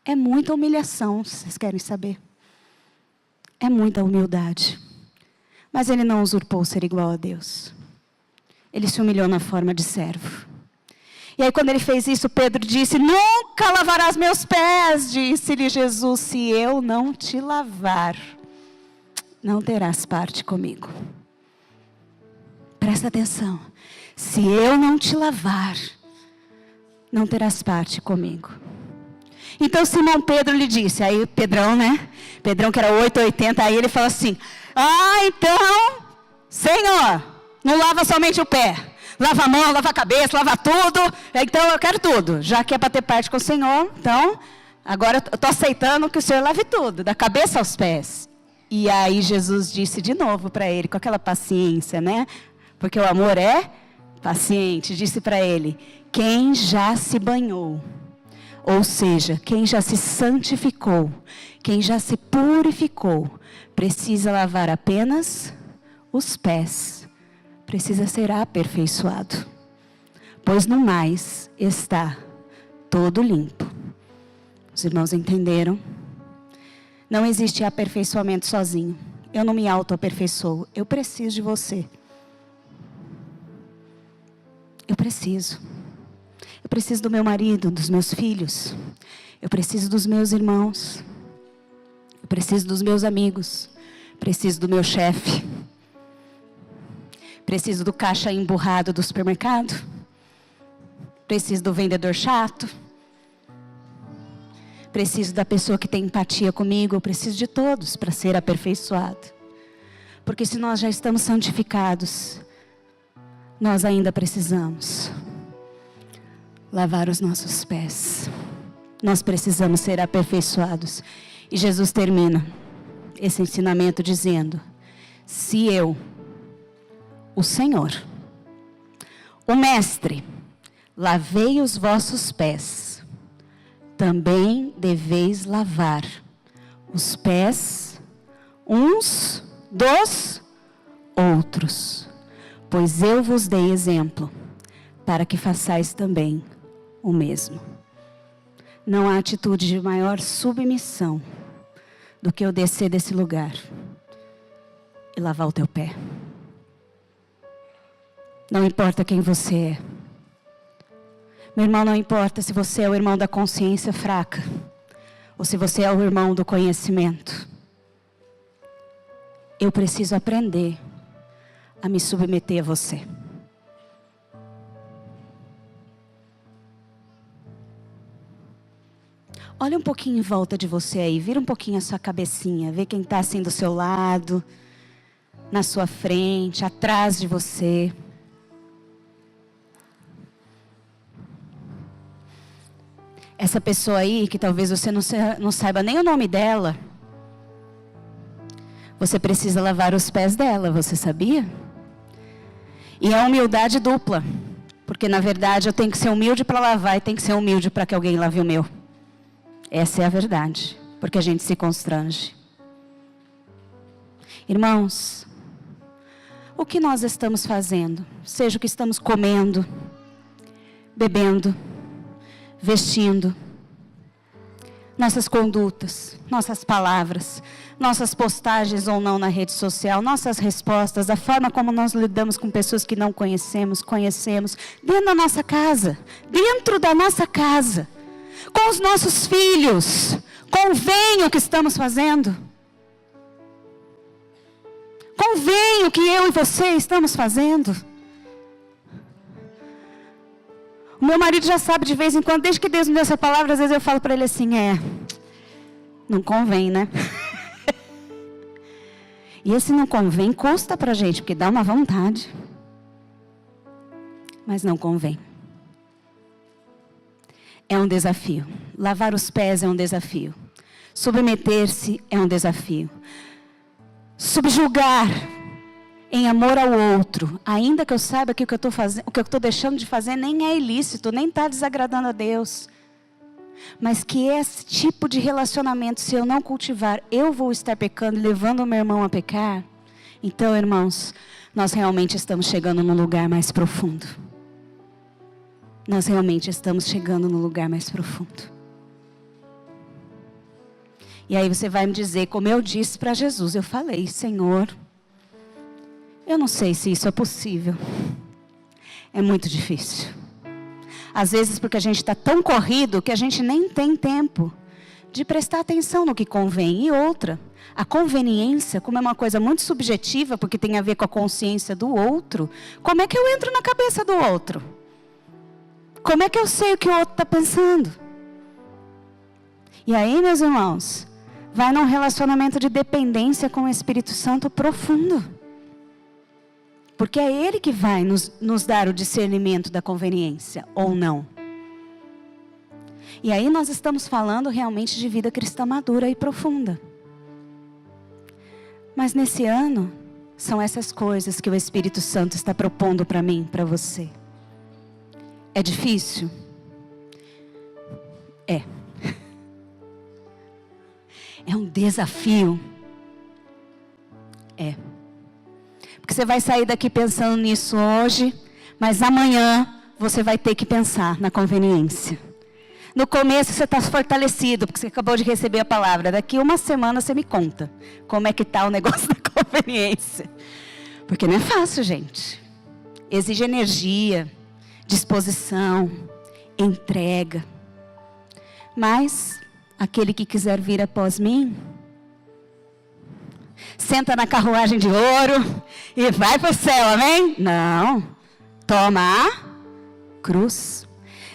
é muita humilhação, vocês querem saber? É muita humildade. Mas ele não usurpou ser igual a Deus. Ele se humilhou na forma de servo. E aí, quando ele fez isso, Pedro disse, nunca lavarás meus pés, disse-lhe Jesus, se eu não te lavar, não terás parte comigo. Presta atenção. Se eu não te lavar, não terás parte comigo. Então Simão Pedro lhe disse, aí Pedrão, né? Pedrão que era 880, aí ele falou assim, então, Senhor, não lava somente o pé. Lava a mão, lava a cabeça, lava tudo. Então eu quero tudo. Já que é para ter parte com o Senhor, então, agora eu estou aceitando que o Senhor lave tudo, da cabeça aos pés. E aí Jesus disse de novo para ele, com aquela paciência, né? Porque o amor é paciente, disse para ele: quem já se banhou, ou seja, quem já se santificou, quem já se purificou, precisa lavar apenas os pés, precisa ser aperfeiçoado, pois no mais está todo limpo. Os irmãos entenderam? Não existe aperfeiçoamento sozinho. Eu não me auto-aperfeiçoo, eu preciso de você. Eu preciso do meu marido, dos meus filhos, eu preciso dos meus irmãos, eu preciso dos meus amigos, preciso do meu chefe, preciso do caixa emburrado do supermercado, preciso do vendedor chato, preciso da pessoa que tem empatia comigo, eu preciso de todos para ser aperfeiçoado. Porque se nós já estamos santificados, nós ainda precisamos lavar os nossos pés. Nós precisamos ser aperfeiçoados. E Jesus termina esse ensinamento dizendo: se eu, o Senhor, o Mestre, lavei os vossos pés, também deveis lavar os pés uns dos outros, pois eu vos dei exemplo, para que façais também o mesmo. Não há atitude de maior submissão do que eu descer desse lugar e lavar o teu pé. Não importa quem você é. Meu irmão, não importa se você é o irmão da consciência fraca, ou se você é o irmão do conhecimento. Eu preciso aprender a me submeter a você. Olha um pouquinho em volta de você aí, vira um pouquinho a sua cabecinha, vê quem está assim do seu lado, na sua frente, atrás de você. Essa pessoa aí, que talvez você não saiba nem o nome dela, você precisa lavar os pés dela, você sabia? E é humildade dupla, porque na verdade eu tenho que ser humilde para lavar e tenho que ser humilde para que alguém lave o meu. Essa é a verdade, porque a gente se constrange. Irmãos, o que nós estamos fazendo, seja o que estamos comendo, bebendo, vestindo, nossas condutas, nossas palavras, nossas postagens ou não na rede social, nossas respostas, a forma como nós lidamos com pessoas que não conhecemos, dentro da nossa casa, com os nossos filhos, convém o que estamos fazendo? Convém o que eu e você estamos fazendo? O meu marido já sabe de vez em quando, desde que Deus me deu essa palavra, às vezes eu falo para ele assim, não convém, né? E esse não convém custa para a gente, porque dá uma vontade. Mas não convém. É um desafio. Lavar os pés é um desafio. Submeter-se é um desafio. Subjugar em amor ao outro, ainda que eu saiba que o que eu estou fazendo, o que eu estou deixando de fazer nem é ilícito, nem está desagradando a Deus. Mas que esse tipo de relacionamento, se eu não cultivar, eu vou estar pecando, levando o meu irmão a pecar. Então, irmãos, nós realmente estamos chegando num lugar mais profundo. Nós realmente estamos chegando num lugar mais profundo. E aí você vai me dizer, como eu disse para Jesus, eu falei, Senhor, eu não sei se isso é possível. É muito difícil. Às vezes porque a gente está tão corrido que a gente nem tem tempo de prestar atenção no que convém. E outra, a conveniência, como é uma coisa muito subjetiva, porque tem a ver com a consciência do outro, como é que eu entro na cabeça do outro? Como é que eu sei o que o outro está pensando? E aí, meus irmãos, vai num relacionamento de dependência com o Espírito Santo profundo. Porque é Ele que vai nos dar o discernimento da conveniência, ou não. E aí nós estamos falando realmente de vida cristã madura e profunda. Mas nesse ano, São essas coisas que o Espírito Santo está propondo para mim, para você. É difícil? É. É um desafio? É. Porque você vai sair daqui pensando nisso hoje, mas amanhã você vai ter que pensar na conveniência. No começo você está fortalecido, porque você acabou de receber a palavra. Daqui uma semana você me conta como é que está o negócio da conveniência. Porque não é fácil, gente. Exige energia, disposição, entrega. Mas aquele que quiser vir após mim, senta na carruagem de ouro e vai para o céu, amém? Não. Toma a cruz.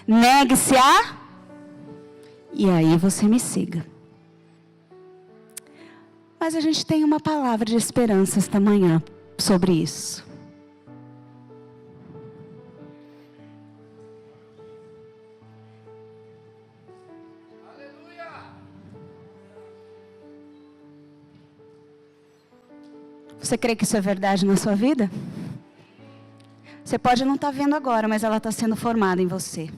Negue-se a... E aí você me siga. Mas a gente tem uma palavra de esperança esta manhã sobre isso. Você crê que isso é verdade na sua vida? Você pode não estar vendo agora, mas ela está sendo formada em você.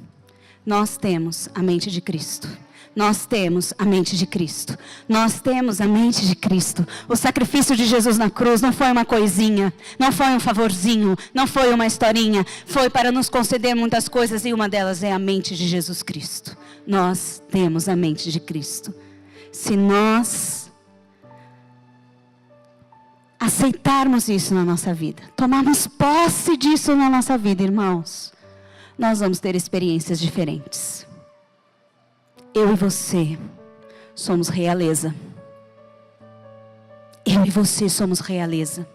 Nós temos a mente de Cristo. Nós temos a mente de Cristo. Nós temos a mente de Cristo. O sacrifício de Jesus na cruz não foi uma coisinha, não foi um favorzinho, não foi uma historinha. Foi para nos conceder muitas coisas e uma delas é a mente de Jesus Cristo. Nós temos a mente de Cristo. Se nós aceitarmos isso na nossa vida, tomarmos posse disso na nossa vida, irmãos, nós vamos ter experiências diferentes. Eu e você somos realeza. Eu e você somos realeza.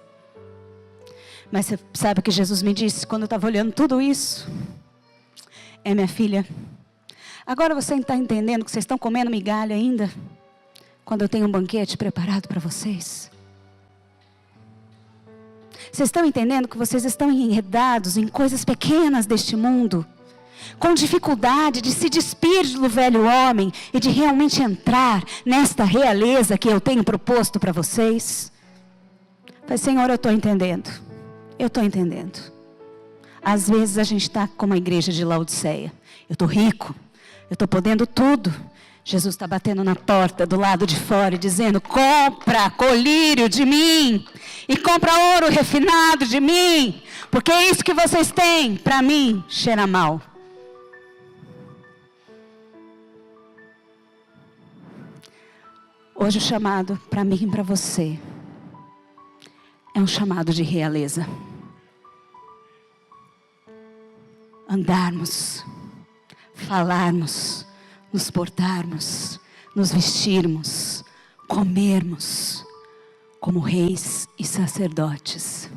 Mas você sabe o que Jesus me disse quando eu estava olhando tudo isso? Minha filha, agora você está entendendo que vocês estão comendo migalha ainda? Quando eu tenho um banquete preparado para vocês? Vocês estão entendendo que vocês estão enredados em coisas pequenas deste mundo? Com dificuldade de se despir do velho homem e de realmente entrar nesta realeza que eu tenho proposto para vocês? Falei, Senhor, eu estou entendendo. Eu estou entendendo. Às vezes a gente está como a igreja de Laodiceia. Eu estou rico, eu estou podendo tudo. Jesus está batendo na porta do lado de fora e dizendo, compra colírio de mim. E compra ouro refinado de mim. Porque é isso que vocês têm. Para mim, cheira mal. Hoje o chamado para mim e para você é um chamado de realeza. Andarmos, falarmos, nos portarmos, nos vestirmos, comermos como reis e sacerdotes.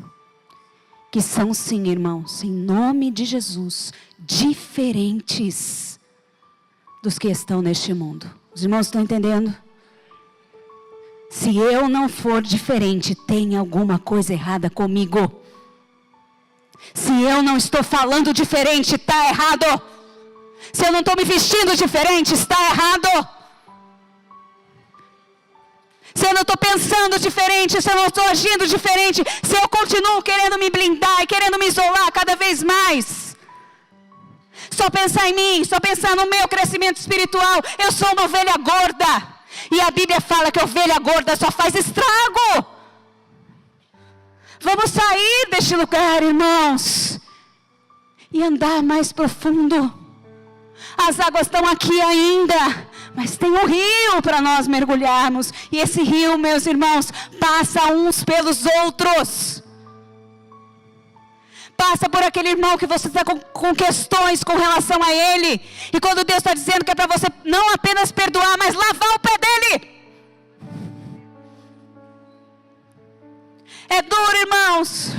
Que são sim, irmãos, em nome de Jesus, diferentes dos que estão neste mundo. Os irmãos estão entendendo? Se eu não for diferente, tem alguma coisa errada comigo. Se eu não estou falando diferente, está errado. Se eu não estou me vestindo diferente, está errado. Se eu não estou pensando diferente, se eu não estou agindo diferente, se eu continuo querendo me blindar e querendo me isolar cada vez mais. Só pensar em mim, só pensar no meu crescimento espiritual. Eu sou uma ovelha gorda. E a Bíblia fala que a ovelha gorda só faz estrago. Vamos sair deste lugar, irmãos, e andar mais profundo. As águas estão aqui ainda, mas tem um rio para nós mergulharmos. E esse rio, meus irmãos, passa uns pelos outros. Passa por aquele irmão que você está com questões com relação a ele. E quando Deus está dizendo que é para você não apenas perdoar, mas lavar o pé dele. É duro, irmãos,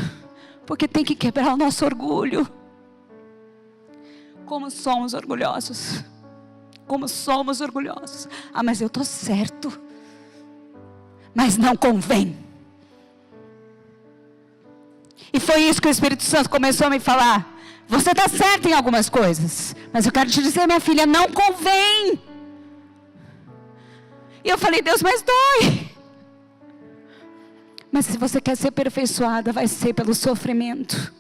porque tem que quebrar o nosso orgulho. Como somos orgulhosos. Como somos orgulhosos. Ah, mas eu estou certo. Mas não convém. E foi isso que o Espírito Santo começou a me falar. Você está certo em algumas coisas, mas eu quero te dizer, minha filha, não convém. E eu falei, Deus, mas dói. Mas se você quer ser aperfeiçoada, vai ser pelo sofrimento.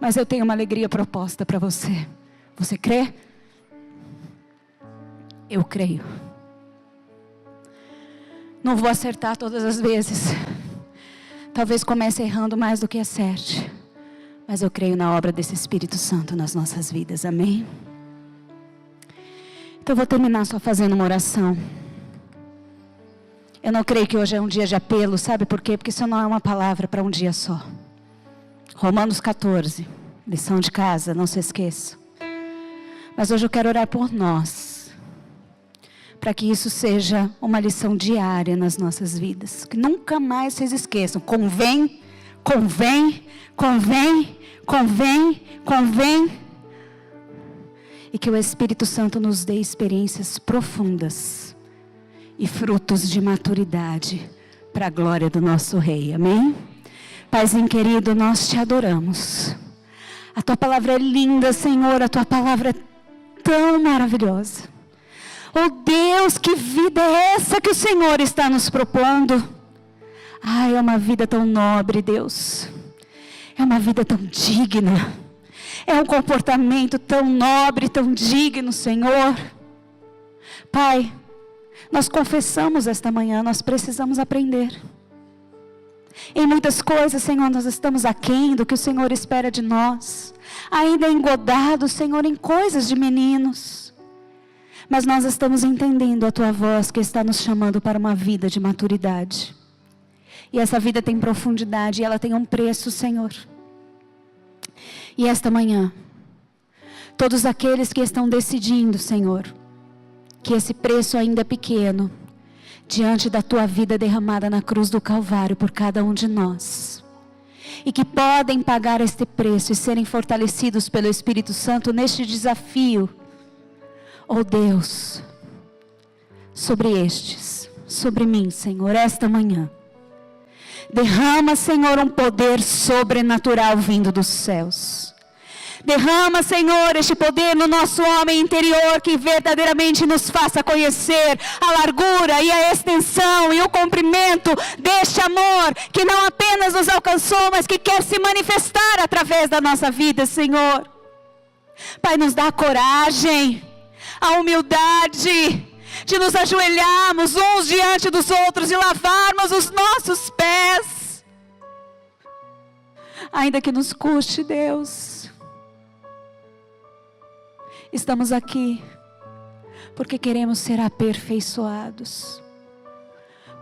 Mas eu tenho uma alegria proposta para você. Você crê? Eu creio. Não vou acertar todas as vezes. Talvez comece errando mais do que acerte. Mas eu creio na obra desse Espírito Santo nas nossas vidas. Amém? Então eu vou terminar só fazendo uma oração. Eu não creio que hoje é um dia de apelo. Sabe por quê? Porque isso não é uma palavra para um dia só. Romanos 14. Lição de casa, não se esqueça. Mas hoje eu quero orar por nós. Para que isso seja uma lição diária nas nossas vidas. Que nunca mais vocês esqueçam. Convém. E que o Espírito Santo nos dê experiências profundas. E frutos de maturidade. Para a glória do nosso Rei. Amém? Paizinho querido, nós te adoramos. A tua palavra é linda, Senhor. A tua palavra é tão maravilhosa. Oh Deus, que vida é essa que o Senhor está nos propondo? Ai, é uma vida tão nobre, Deus. É uma vida tão digna. É um comportamento tão nobre, tão digno, Senhor. Pai, nós confessamos esta manhã, nós precisamos aprender. Em muitas coisas, Senhor, nós estamos aquém do que o Senhor espera de nós. Ainda engodados, Senhor, em coisas de meninos. Mas nós estamos entendendo a Tua voz que está nos chamando para uma vida de maturidade. E essa vida tem profundidade e ela tem um preço, Senhor. E esta manhã, todos aqueles que estão decidindo, Senhor, que esse preço ainda é pequeno, diante da Tua vida derramada na cruz do Calvário por cada um de nós. E que podem pagar este preço e serem fortalecidos pelo Espírito Santo neste desafio. Oh Deus, sobre estes, sobre mim, Senhor, esta manhã. Derrama, Senhor, um poder sobrenatural vindo dos céus. Derrama, Senhor, este poder no nosso homem interior, que verdadeiramente nos faça conhecer a largura e a extensão e o comprimento deste amor, que não apenas nos alcançou, mas que quer se manifestar através da nossa vida, Senhor. Pai, nos dá a coragem, a humildade, de nos ajoelharmos uns diante dos outros e lavarmos os nossos pés. Ainda que nos custe, Deus. Estamos aqui porque queremos ser aperfeiçoados.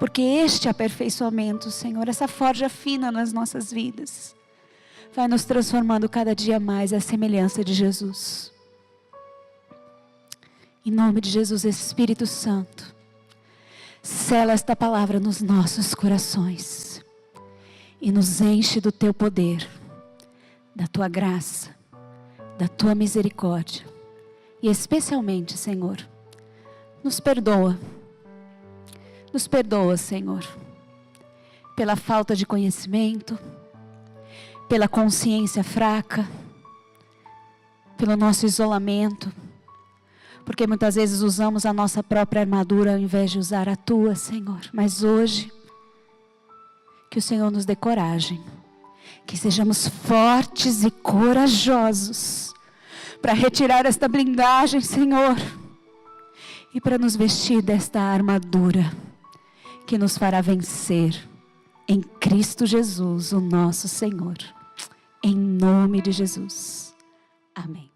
Porque este aperfeiçoamento, Senhor, essa forja fina nas nossas vidas, vai nos transformando cada dia mais à semelhança de Jesus. Em nome de Jesus, Espírito Santo, sela esta palavra nos nossos corações e nos enche do Teu poder, da Tua graça, da Tua misericórdia. E especialmente, Senhor, nos perdoa, Senhor, pela falta de conhecimento, pela consciência fraca, pelo nosso isolamento, porque muitas vezes usamos a nossa própria armadura ao invés de usar a Tua, Senhor. Mas hoje, que o Senhor nos dê coragem, que sejamos fortes e corajosos, para retirar esta blindagem, Senhor, e para nos vestir desta armadura, que nos fará vencer, em Cristo Jesus, o nosso Senhor. Em nome de Jesus. Amém.